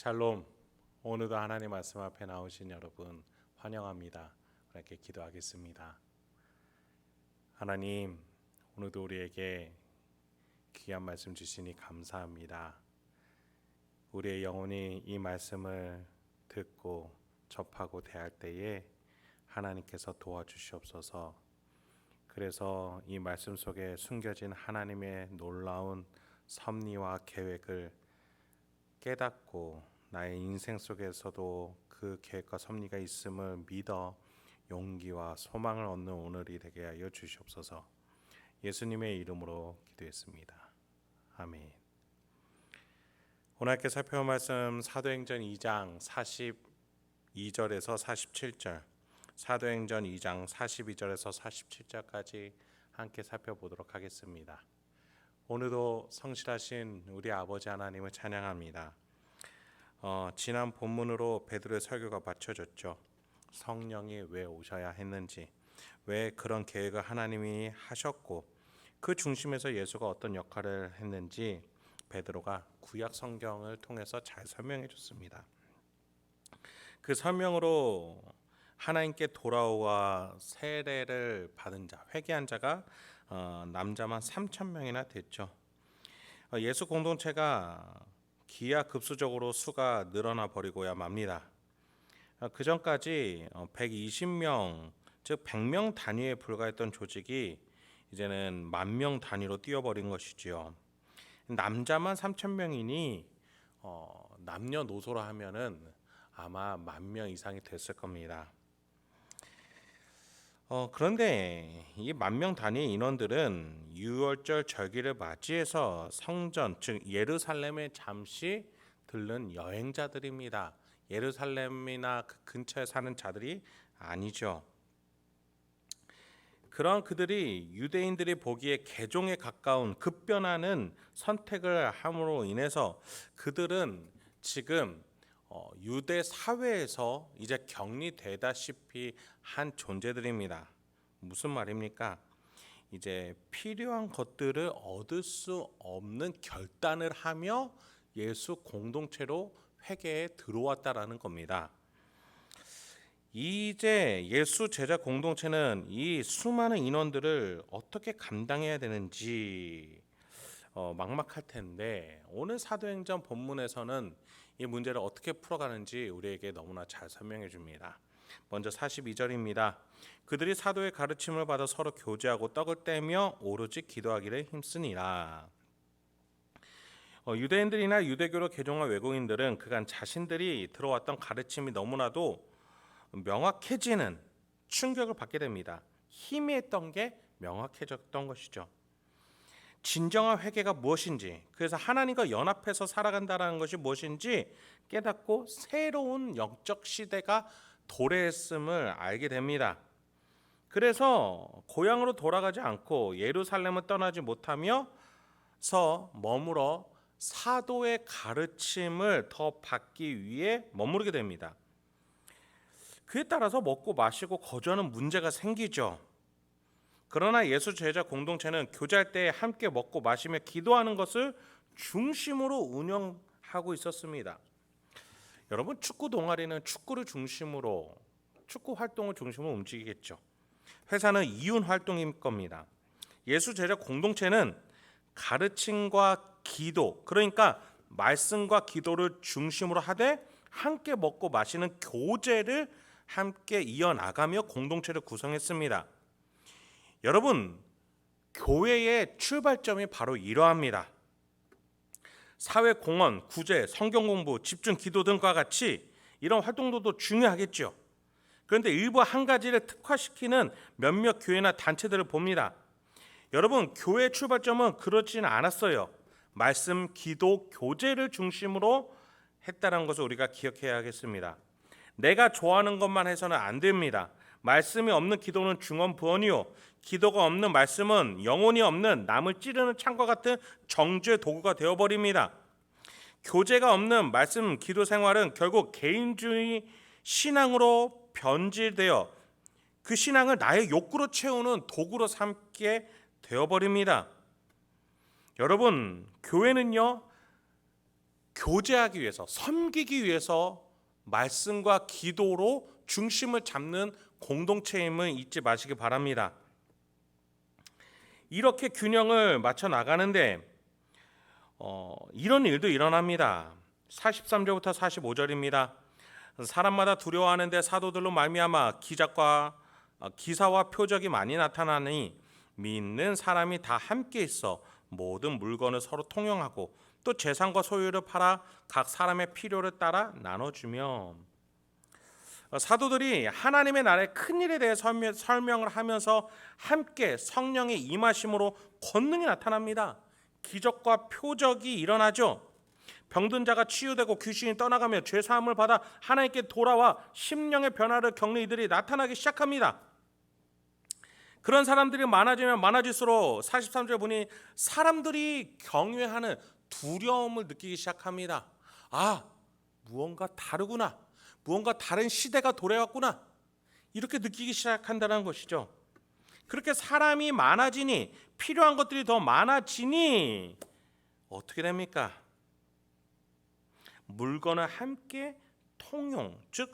샬롬. 오늘도 하나님 말씀 앞에 나오신 여러분 환영합니다. 이렇게 기도하겠습니다. 하나님, 오늘도 우리에게 귀한 말씀 주시니 감사합니다. 우리의 영혼이 이 말씀을 듣고 접하고 대할 때에 하나님께서 도와주시옵소서. 그래서 이 말씀 속에 숨겨진 하나님의 놀라운 섭리와 계획을 깨닫고 나의 인생 속에서도 그 계획과 섭리가 있음을 믿어 용기와 소망을 얻는 오늘이 되게 하여 주시옵소서. 예수님의 이름으로 기도했습니다. 아멘. 오늘 함께 살펴볼 말씀 사도행전 2장 42절에서 47절, 사도행전 2장 42절에서 47절까지 함께 살펴보도록 하겠습니다. 오늘도 성실하신 우리 아버지 하나님을 찬양합니다. 지난 본문으로 베드로의 설교가 받쳐졌죠. 성령이 왜 오셔야 했는지, 왜 그런 계획을 하나님이 하셨고 그 중심에서 예수가 어떤 역할을 했는지 베드로가 구약 성경을 통해서 잘 설명해 줬습니다. 그 설명으로 하나님께 돌아와 세례를 받은 자, 회개한 자가 남자만 3,000명이나 됐죠. 예수 공동체가 기하급수적으로 수가 늘어나 버리고야 맙니다. 그 전까지 120명, 즉 100명 단위에 불과했던 조직이 이제는 10,000명 단위로 뛰어버린 것이지요. 남자만 3,000명이니 남녀노소로 하면은 아마 10,000명 이상이 됐을 겁니다. 그런데 이 10,000명 단위의 인원들은 유월절 절기를 맞이해서 성전, 즉 예루살렘에 잠시 들른 여행자들입니다. 예루살렘이나 그 근처에 사는 자들이 아니죠. 그런 그들이 유대인들이 보기에 개종에 가까운 급변하는 선택을 함으로 인해서 그들은 지금 유대 사회에서 이제 격리되다시피 한 존재들입니다. 무슨 말입니까? 이제 필요한 것들을 얻을 수 없는 결단을 하며 예수 공동체로 회개에 들어왔다라는 겁니다. 이제 예수 제자 공동체는 이 수많은 인원들을 어떻게 감당해야 되는지 막막할 텐데, 오늘 사도행전 본문에서는 이 문제를 어떻게 풀어가는지 우리에게 너무나 잘 설명해 줍니다. 먼저 42절입니다. 그들이 사도의 가르침을 받아 서로 교제하고 떡을 떼며 오로지 기도하기를 힘쓰니라. 유대인들이나 유대교로 개종한 외국인들은 그간 자신들이 들어왔던 가르침이 너무나도 명확해지는 충격을 받게 됩니다. 희미했던 게 명확해졌던 것이죠. 진정한 회개가 무엇인지, 그래서 하나님과 연합해서 살아간다는 것이 무엇인지 깨닫고 새로운 영적 시대가 도래했음을 알게 됩니다. 그래서 고향으로 돌아가지 않고 예루살렘을 떠나지 못하면서 머물어 사도의 가르침을 더 받기 위해 머무르게 됩니다. 그에 따라서 먹고 마시고 거주하는 문제가 생기죠. 그러나 예수 제자 공동체는 교제할 때 함께 먹고 마시며 기도하는 것을 중심으로 운영하고 있었습니다. 여러분, 축구 동아리는 축구를 중심으로, 축구 활동을 중심으로 움직이겠죠. 회사는 이윤 활동일 겁니다. 예수 제자 공동체는 가르침과 기도, 그러니까 말씀과 기도를 중심으로 하되 함께 먹고 마시는 교제를 함께 이어나가며 공동체를 구성했습니다. 여러분, 교회의 출발점이 바로 이러합니다. 사회 공헌, 구제, 성경 공부, 집중 기도 등과 같이 이런 활동도 중요하겠죠. 그런데 일부 한 가지를 특화시키는 몇몇 교회나 단체들을 봅니다. 여러분, 교회의 출발점은 그렇지는 않았어요. 말씀, 기도, 교제를 중심으로 했다는 것을 우리가 기억해야 하겠습니다. 내가 좋아하는 것만 해서는 안 됩니다. 말씀이 없는 기도는 중언부언이요, 기도가 없는 말씀은 영혼이 없는 남을 찌르는 창과 같은 정죄의 도구가 되어버립니다. 교제가 없는 말씀 기도 생활은 결국 개인주의 신앙으로 변질되어 그 신앙을 나의 욕구로 채우는 도구로 삼게 되어버립니다. 여러분, 교회는요, 교제하기 위해서, 섬기기 위해서 말씀과 기도로 중심을 잡는 공동체임을 잊지 마시기 바랍니다. 이렇게 균형을 맞춰 나가는데 이런 일도 일어납니다. 43절부터 45절입니다. 사람마다 두려워하는데 사도들로 말미암아 기사와 표적이 많이 나타나니 믿는 사람이 다 함께 있어 모든 물건을 서로 통용하고 또 재산과 소유를 팔아 각 사람의 필요를 따라 나눠주며, 사도들이 하나님의 나라의 큰 일에 대해 설명을 하면서 함께 성령의 임하심으로 권능이 나타납니다. 기적과 표적이 일어나죠. 병든 자가 치유되고 귀신이 떠나가며 죄사함을 받아 하나님께 돌아와 심령의 변화를 겪는 이들이 나타나기 시작합니다. 그런 사람들이 많아지면 많아질수록 43절 보니 사람들이 경외하는 두려움을 느끼기 시작합니다. 아, 무언가 다르구나. 무언가 다른 시대가 도래왔구나. 이렇게 느끼기 시작한다는 것이죠. 그렇게 사람이 많아지니, 필요한 것들이 더 많아지니 어떻게 됩니까? 물건을 함께 통용, 즉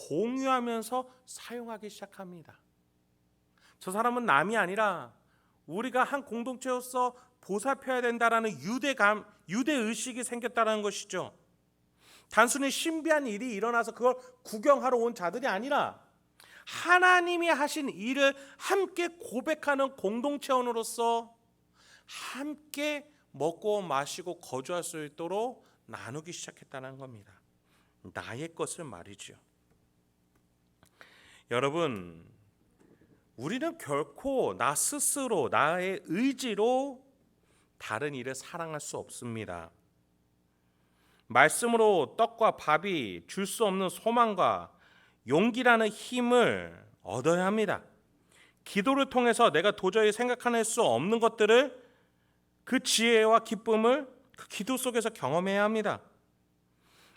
공유하면서 사용하기 시작합니다. 저 사람은 남이 아니라 우리가 한 공동체로서 보살펴야 된다라는 유대의식이 생겼다는 것이죠. 단순히 신비한 일이 일어나서 그걸 구경하러 온 자들이 아니라 하나님이 하신 일을 함께 고백하는 공동체원으로서 함께 먹고 마시고 거주할 수 있도록 나누기 시작했다는 겁니다. 나의 것을 말이죠. 여러분, 우리는 결코 나 스스로 나의 의지로 다른 일을 사랑할 수 없습니다. 말씀으로 떡과 밥이 줄 수 없는 소망과 용기라는 힘을 얻어야 합니다. 기도를 통해서 내가 도저히 생각해낼 수 없는 것들을, 그 지혜와 기쁨을 그 기도 속에서 경험해야 합니다.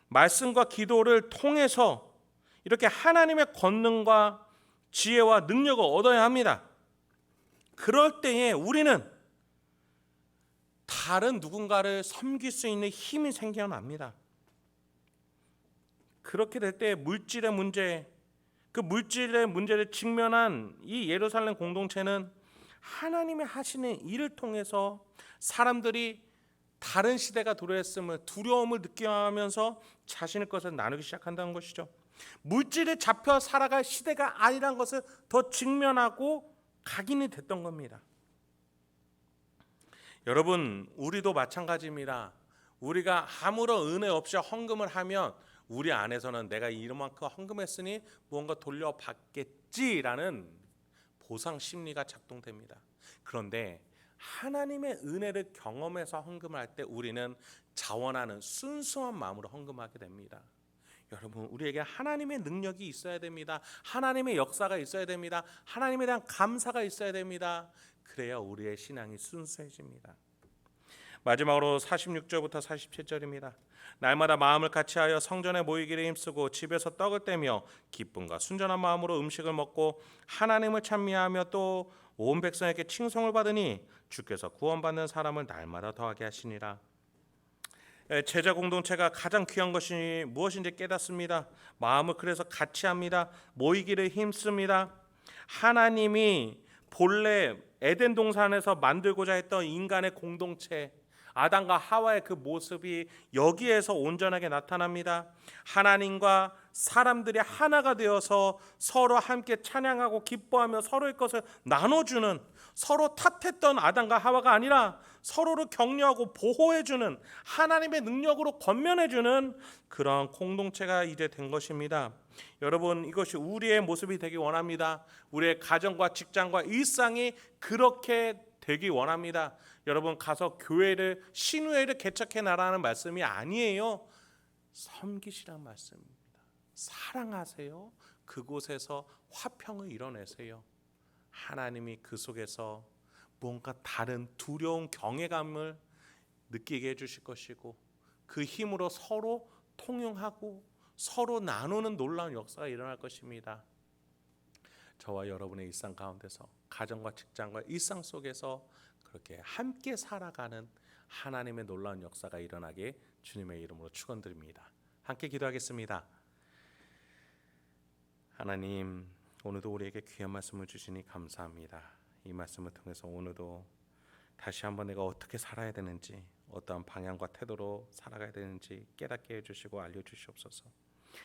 말씀과 기도를 통해서 이렇게 하나님의 권능과 지혜와 능력을 얻어야 합니다. 그럴 때에 우리는 다른 누군가를 섬길 수 있는 힘이 생겨납니다. 그렇게 될 때 물질의 문제, 그 물질의 문제를 직면한 이 예루살렘 공동체는 하나님이 하시는 일을 통해서 사람들이 다른 시대가 도래했음을, 두려움을 느껴하면서 자신의 것을 나누기 시작한다는 것이죠. 물질에 잡혀 살아갈 시대가 아니라는 것을 더 직면하고 각인이 됐던 겁니다. 여러분, 우리도 마찬가지입니다. 우리가 아무런 은혜 없이 헌금을 하면 우리 안에서는 내가 이만큼 헌금했으니 무언가 돌려받겠지라는 보상 심리가 작동됩니다. 그런데 하나님의 은혜를 경험해서 헌금을 할 때 우리는 자원하는 순수한 마음으로 헌금하게 됩니다. 여러분, 우리에게 하나님의 능력이 있어야 됩니다. 하나님의 역사가 있어야 됩니다. 하나님에 대한 감사가 있어야 됩니다. 그래야 우리의 신앙이 순수해집니다. 마지막으로 46절부터 47절입니다. 날마다 마음을 같이하여 성전에 모이기를 힘쓰고 집에서 떡을 떼며 기쁨과 순전한 마음으로 음식을 먹고 하나님을 찬미하며 또 온 백성에게 칭송을 받으니 주께서 구원받는 사람을 날마다 더하게 하시니라. 제자 공동체가 가장 귀한 것이 무엇인지 깨닫습니다. 마음을 그래서 같이 합니다. 모이기를 힘씁니다. 하나님이 본래 에덴 동산에서 만들고자 했던 인간의 공동체, 아담과 하와의 그 모습이 여기에서 온전하게 나타납니다. 하나님과 사람들이 하나가 되어서 서로 함께 찬양하고 기뻐하며 서로의 것을 나눠주는, 서로 탓했던 아담과 하와가 아니라 서로를 격려하고 보호해주는, 하나님의 능력으로 권면해주는 그런 공동체가 이제 된 것입니다. 여러분, 이것이 우리의 모습이 되기 원합니다. 우리의 가정과 직장과 일상이 그렇게 되기 원합니다. 여러분, 가서 교회를, 신우회를 개척해 나라는 말씀이 아니에요. 섬기시란 말씀입니다. 사랑하세요. 그곳에서 화평을 이뤄내세요. 하나님이 그 속에서 뭔가 다른 두려운 경외감을 느끼게 해주실 것이고, 그 힘으로 서로 통용하고 서로 나누는 놀라운 역사가 일어날 것입니다. 저와 여러분의 일상 가운데서, 가정과 직장과 일상 속에서 그렇게 함께 살아가는 하나님의 놀라운 역사가 일어나게 주님의 이름으로 축원드립니다. 함께 기도하겠습니다. 하나님, 오늘도 우리에게 귀한 말씀을 주시니 감사합니다. 이 말씀을 통해서 오늘도 다시 한번 내가 어떻게 살아야 되는지, 어떠한 방향과 태도로 살아가야 되는지 깨닫게 해주시고 알려주시옵소서.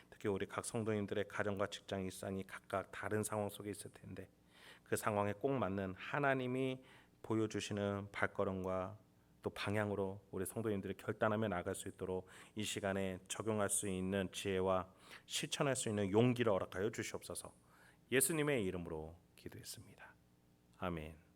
특히 우리 각 성도님들의 가정과 직장 일상이 각각 다른 상황 속에 있을 텐데 그 상황에 꼭 맞는 하나님이 보여주시는 발걸음과 또 방향으로 우리 성도님들이 결단하며 나갈 수 있도록 이 시간에 적용할 수 있는 지혜와 실천할 수 있는 용기를 허락하여 주시옵소서. 예수님의 이름으로 기도했습니다. 아멘.